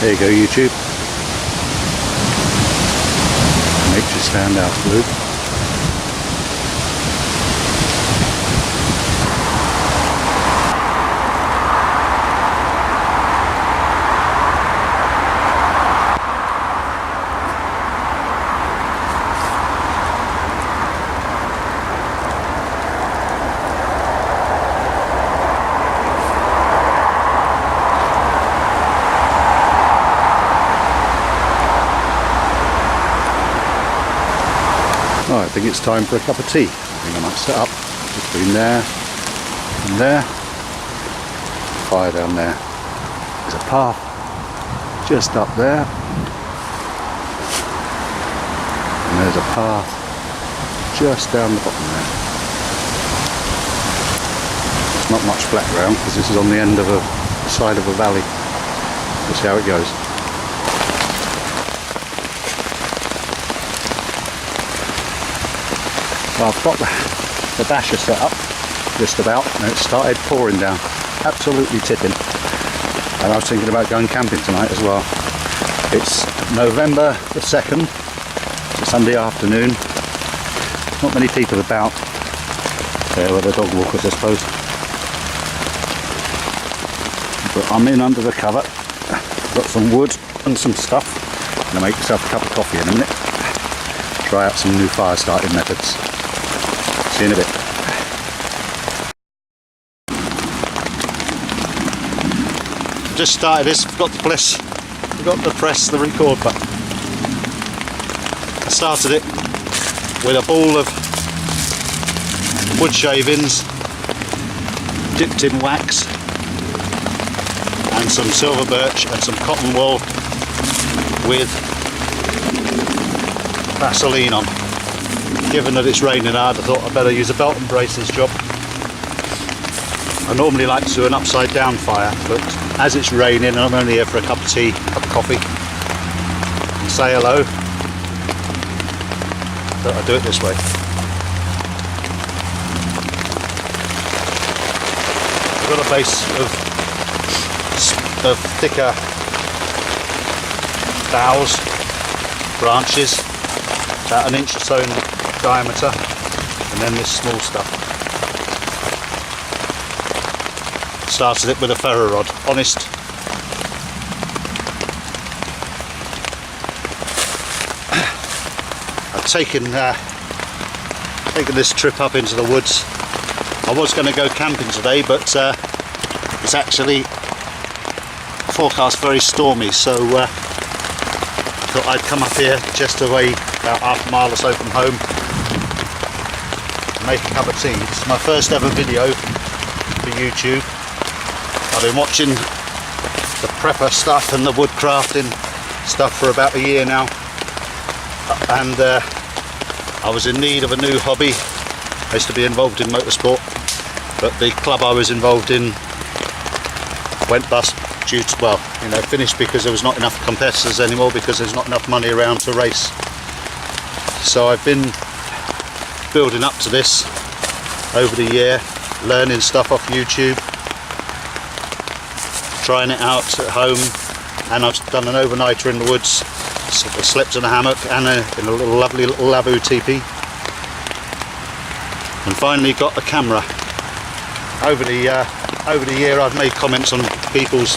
There you go, YouTube. Makes you stand out, blue. Oh, I think it's time for a cup of tea. I think I might set up between there and there. Fire down there. There's a path just up there. And there's a path just down the bottom there. It's not much flat ground because this is on the end of the side of a valley. Let's see how it goes. Well, I've got the dasher set up just about, and it started pouring down, absolutely tipping. And I was thinking about going camping tonight as well. It's November the 2nd, it's a Sunday afternoon. Not many people about. There were the dog walkers, I suppose. But I'm in under the cover. Got some wood and some stuff. I'm going to make myself a cup of coffee in a minute. Try out some new fire starting methods. See you in a bit. Just started this, forgot to press the record button. I started it with a ball of wood shavings dipped in wax and some silver birch and some cotton wool with Vaseline on. Given that it's raining hard, I thought I'd better use a belt and braces job. I normally like to do an upside down fire, but as it's raining and I'm only here for a cup of tea, cup of coffee, and say hello, thought I'd do it this way. I've got a base of thicker boughs, branches, about an inch or so in diameter, and then this small stuff. Started it with a ferro rod, honest. I've taken this trip up into the woods. I was going to go camping today, but it's actually forecast very stormy, so I thought I'd come up here just away, about half a mile or so from home, and make a cup of tea. This is my first ever video for YouTube. I've been watching the prepper stuff and the woodcrafting stuff for about a year now, and I was in need of a new hobby. I used to be involved in motorsport, but the club I was involved in went bust due to, well, you know, finished because there was not enough competitors anymore, because there's not enough money around to race. So I've been building up to this over the year, learning stuff off YouTube, trying it out at home, and I've done an overnighter in the woods, slept in a hammock and in a lovely little Labu teepee, and finally got a camera. Over the year I've made comments on people's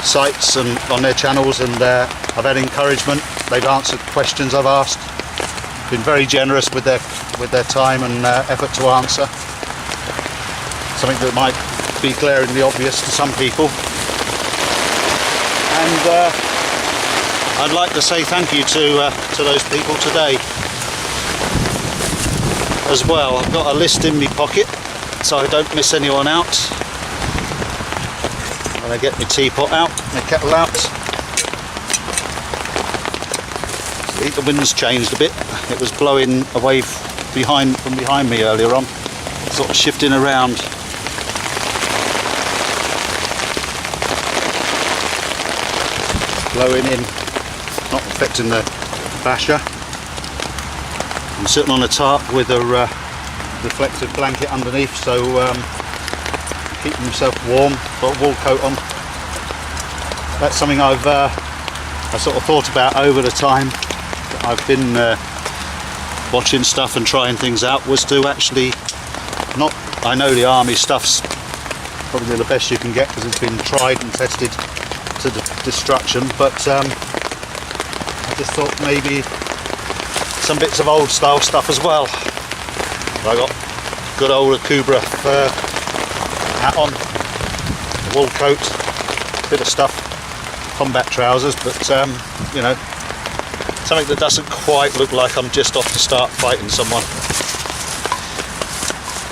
sites and on their channels, and I've had encouragement. They've answered questions I've asked, been very generous with their time and effort to answer. Something that might be glaringly obvious to some people. And I'd like to say thank you to those people today as well. I've got a list in my pocket so I don't miss anyone out. And I get my teapot out, my kettle out. See, the wind's changed a bit. It was blowing away from behind me earlier on, sort of shifting around. Blowing in, not affecting the basher. I'm sitting on a tarp with a reflective blanket underneath, so keeping myself warm. Got a wool coat on. that's something I've sort of thought about over the time that I've been watching stuff and trying things out, was to actually not, I know the army stuff's probably the best you can get because it's been tried and tested to destruction, but I just thought maybe some bits of old style stuff as well. I got good old Akubra fur hat on, a wool coat, bit of stuff, combat trousers, but you know, something that doesn't quite look like I'm just off to start fighting someone.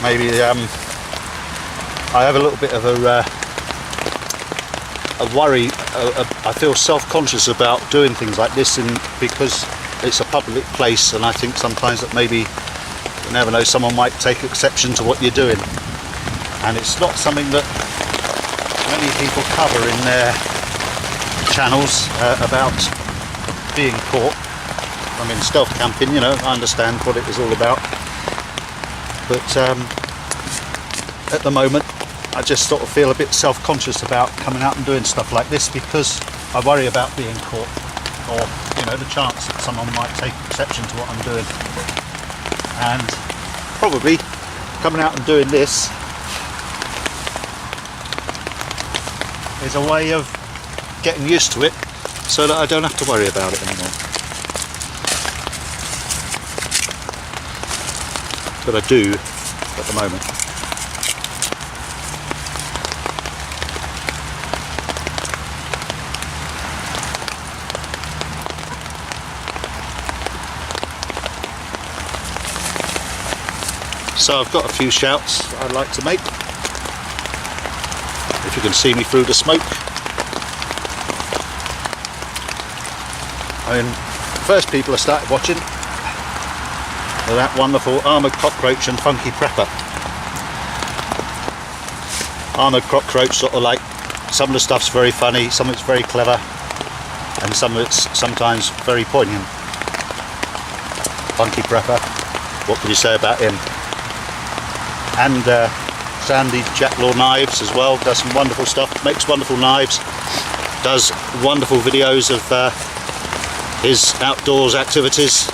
Maybe I have a little bit of a worry. I feel self-conscious about doing things like this, and because it's a public place, and I think sometimes that maybe, you never know, someone might take exception to what you're doing, and it's not something that many people cover in their channels about being caught. I mean, stealth camping, you know, I understand what it is all about, but at the moment I just sort of feel a bit self-conscious about coming out and doing stuff like this, because I worry about being caught, or, you know, the chance that someone might take exception to what I'm doing. And probably coming out and doing this is a way of getting used to it, so that I don't have to worry about it anymore. But I do at the moment. So I've got a few shouts that I'd like to make, if you can see me through the smoke. I mean, first people I started watching were that wonderful Armoured Cockroach and Funky Prepper. Armoured Cockroach, sort of like, some of the stuff's very funny, some of it's very clever, and some of it's sometimes very poignant. Funky Prepper, what can you say about him? And Sandy Jacklaw Knives as well, does some wonderful stuff, makes wonderful knives, does wonderful videos of his outdoors activities,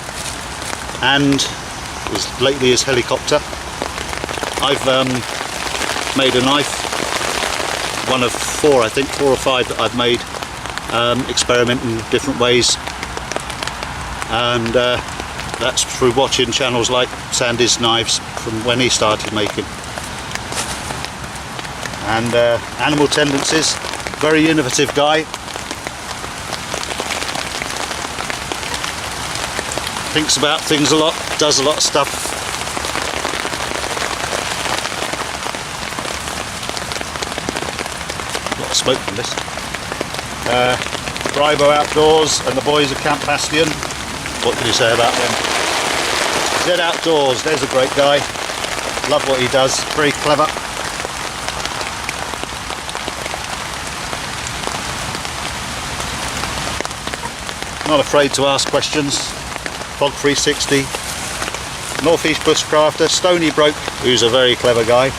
and lately his helicopter. I've made a knife, one of four, I think, 4 or 5 that I've made, experimenting different ways, and that's through watching channels like Sandy's Knives from when he started making. And Animal Tendencies, very innovative guy. Thinks about things a lot, does a lot of stuff. A lot of smoke from this. Bribo Outdoors and the boys of Camp Bastion. What can you say about them? Zed Outdoors, there's a great guy. Love what he does, very clever. Not afraid to ask questions. Fog 360. Northeast Bushcrafter, Stony Broke, who's a very clever guy.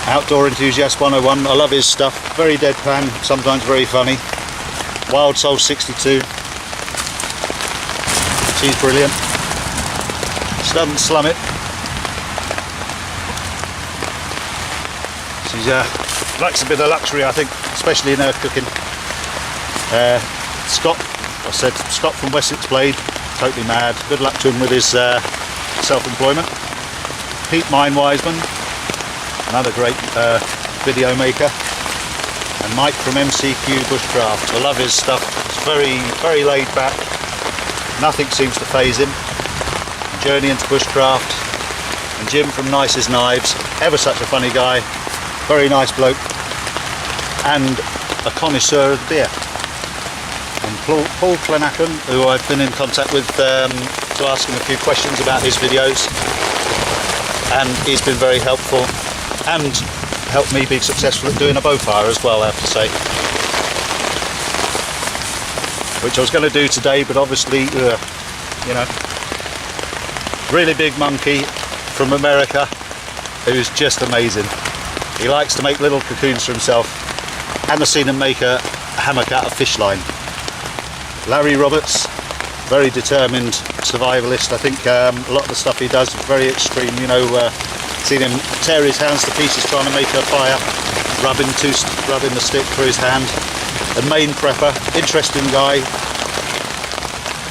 Outdoor Enthusiast 101, I love his stuff. Very deadpan, sometimes very funny. Wild Soul 62. She's brilliant. She doesn't slum it. She likes a bit of luxury, I think, especially in her cooking. Scott, I said Scott from Wessex Blade, totally mad. Good luck to him with his self-employment. Pete Wiseman, another great video maker. And Mike from MCQ Bushcraft. I love his stuff. It's very, very laid back. Nothing seems to faze him. Journey into Bushcraft. And Jim from Nicest Knives. Ever such a funny guy. Very nice bloke. And a connoisseur of beer. And Paul Flanagan, who I've been in contact with to ask him a few questions about his videos. And he's been very helpful. And helped me be successful at doing a bow fire as well, I have to say. Which I was going to do today, but obviously, you know, really big monkey from America who's just amazing. He likes to make little cocoons for himself, and I've seen him make a hammock out of fish line. Larry Roberts, very determined survivalist. I think a lot of the stuff he does is very extreme. You know, seen him tear his hands to pieces trying to make a fire, rubbing the stick through his hand. A main prepper, interesting guy,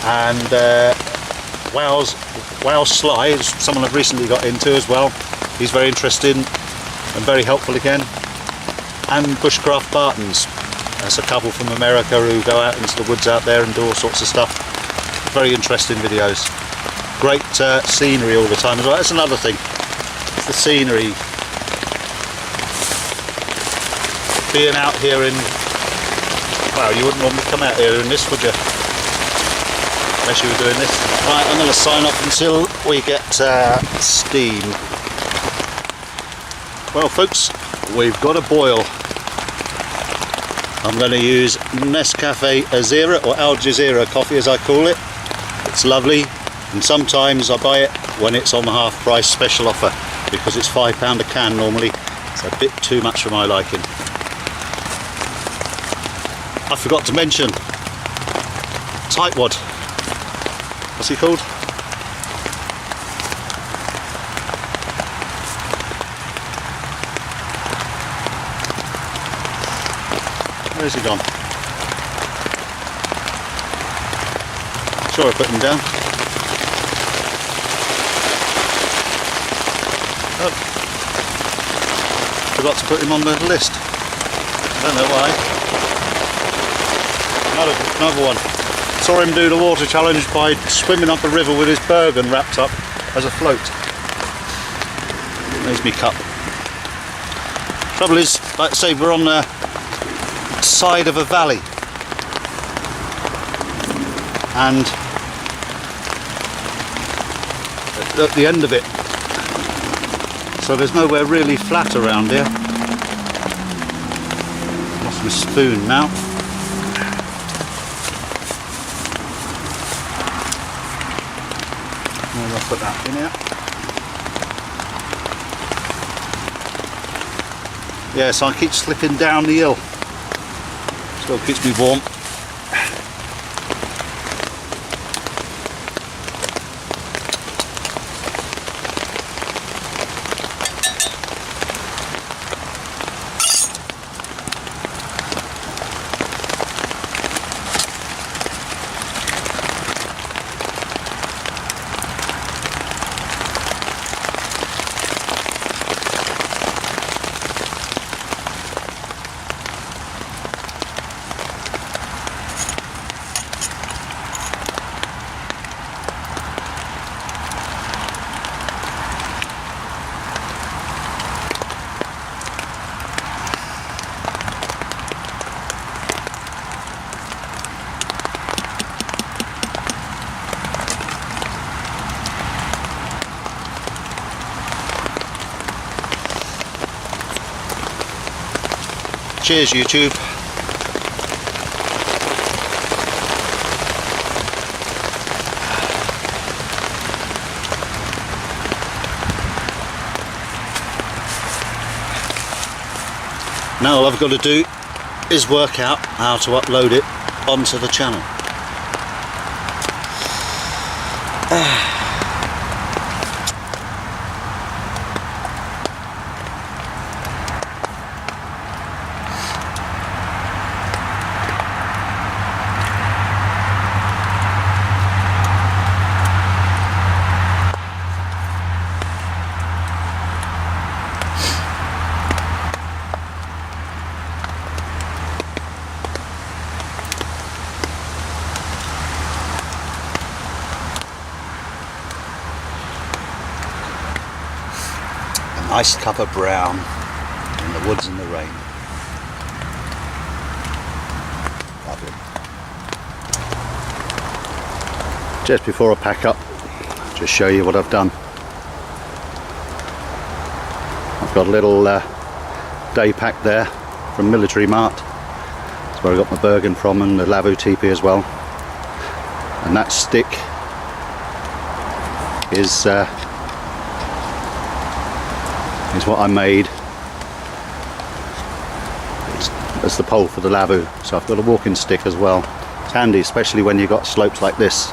and Wow Sly is someone I've recently got into as well. He's very interesting and very helpful again. And Bushcraft Bartons, that's a couple from America who go out into the woods out there and do all sorts of stuff. Very interesting videos. Great scenery all the time as well. That's another thing. It's the scenery. Being out here in, well, you wouldn't normally come out here in this, would you? Unless you were doing this. Right, I'm going to sign off until we get steam. Well folks, we've got a boil. I'm going to use Nescafe Azera, or Al Jazeera coffee as I call it. It's lovely, and sometimes I buy it when it's on the half price special offer, because it's £5 a can normally. It's a bit too much for my liking. I forgot to mention Tightwad. What's he called? Where's he gone? Sure I put him down. Oh. Forgot to put him on the list. I don't know why. Another one. Saw him do the water challenge by swimming up a river with his Bergen wrapped up as a float. There's me cup. Trouble is, like I say, we're on the side of a valley, and at the end of it, so there's nowhere really flat around here. Lost my spoon now. I'll put that in here. Yeah, so I keep slipping down the hill. Still keeps me warm. Cheers YouTube. Now all I've got to do is work out how to upload it onto the channel. Nice cup of brown in the woods in the rain. Lovely. Just before I pack up, just show you what I've done. I've got a little day pack there from Military Mart. That's where I got my Bergen from, and the Lavu teepee as well. And that stick is what I made. It's as the pole for the lavoo. So I've got a walking stick as well. It's handy, especially when you've got slopes like this.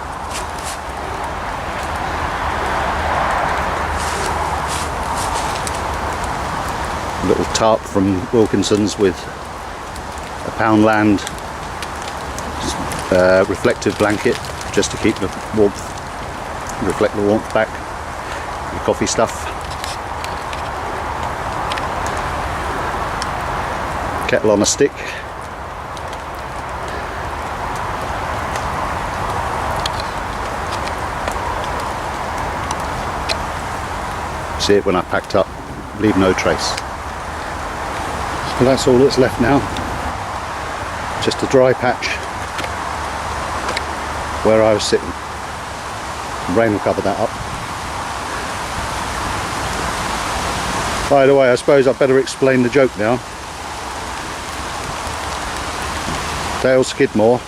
A little tarp from Wilkinson's with a Poundland reflective blanket just to keep the warmth, reflect the warmth back. Your coffee stuff. Kettle on a stick. See it when I packed up, leave no trace. So that's all that's left now. Just a dry patch where I was sitting. Rain will cover that up. By the way, I suppose I'd better explain the joke now. Dale Skidmore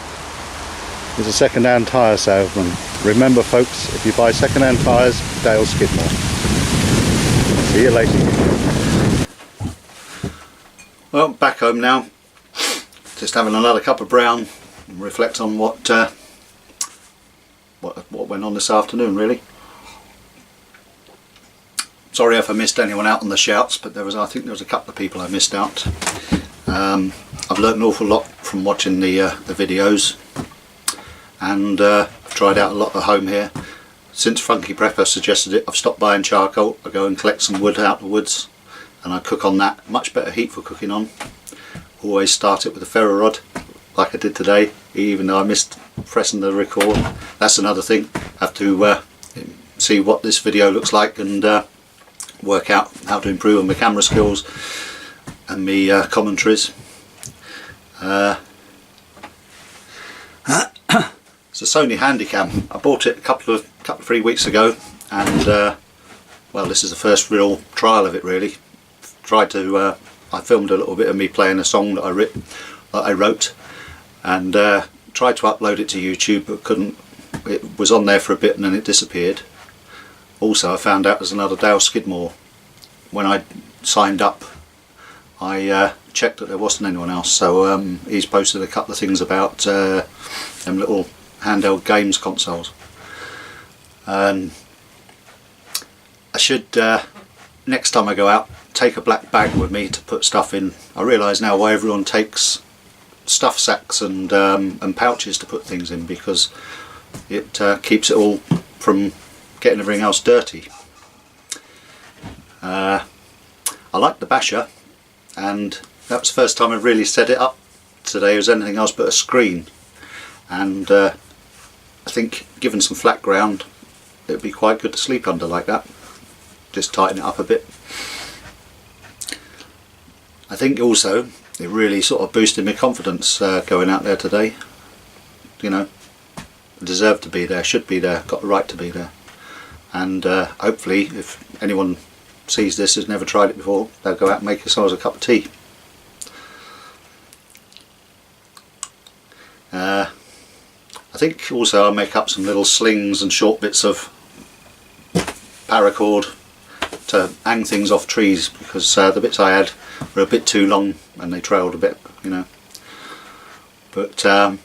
is a second-hand tyre salesman. Remember folks, if you buy second-hand tyres, Dale Skidmore. See you later. Well, back home now. Just having another cup of brown and reflect on what went on this afternoon, really. Sorry if I missed anyone out on the shouts, but I think there was a couple of people I missed out. I've learnt an awful lot from watching the videos, and I've tried out a lot at home here. Since Funky Prepper suggested it, I've stopped buying charcoal. I go and collect some wood out of the woods and I cook on that. Much better heat for cooking on. Always start it with a ferro rod, like I did today, even though I missed pressing the record. That's another thing. I have to see what this video looks like and work out how to improve on my camera skills and my commentaries. It's a Sony Handycam. I bought it a couple of 3 weeks ago, and well, this is the first real trial of it really. I filmed a little bit of me playing a song that I wrote, and tried to upload it to YouTube, but couldn't. It was on there for a bit and then it disappeared. Also, I found out there's another Dale Skidmore. When I signed up, I checked that there wasn't anyone else, so he's posted a couple of things about them little handheld games consoles. I should, next time I go out, take a black bag with me to put stuff in. I realise now why everyone takes stuff sacks and pouches to put things in, because it keeps it all from getting everything else dirty. I like the basher, and that was the first time I really set it up today. It was anything else but a screen, and I think given some flat ground it would be quite good to sleep under like that. Just tighten it up a bit. I think also it really sort of boosted my confidence going out there today. You know, I deserve to be there, should be there, got the right to be there. And hopefully if anyone sees this, has never tried it before, they'll go out and make themselves a cup of tea. I think also I'll make up some little slings and short bits of paracord to hang things off trees, because the bits I had were a bit too long and they trailed a bit, you know. But I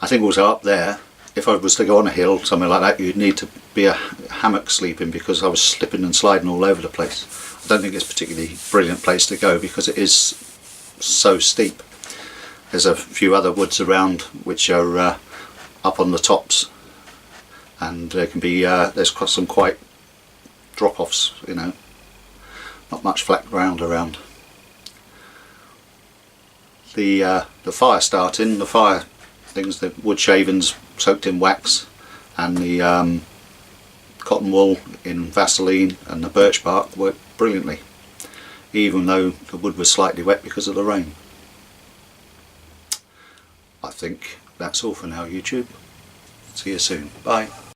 think also up there, if I was to go on a hill, something like that, you'd need to be a hammock sleeping, because I was slipping and sliding all over the place. I don't think it's a particularly brilliant place to go because it is so steep. There's a few other woods around which are up on the tops, and there can be there's some quite drop-offs, you know, not much flat ground around. The fire starting, the fire things, the wood shavings soaked in wax, and the cotton wool in Vaseline and the birch bark worked brilliantly, even though the wood was slightly wet because of the rain. I think that's all for now, YouTube. See you soon. Bye.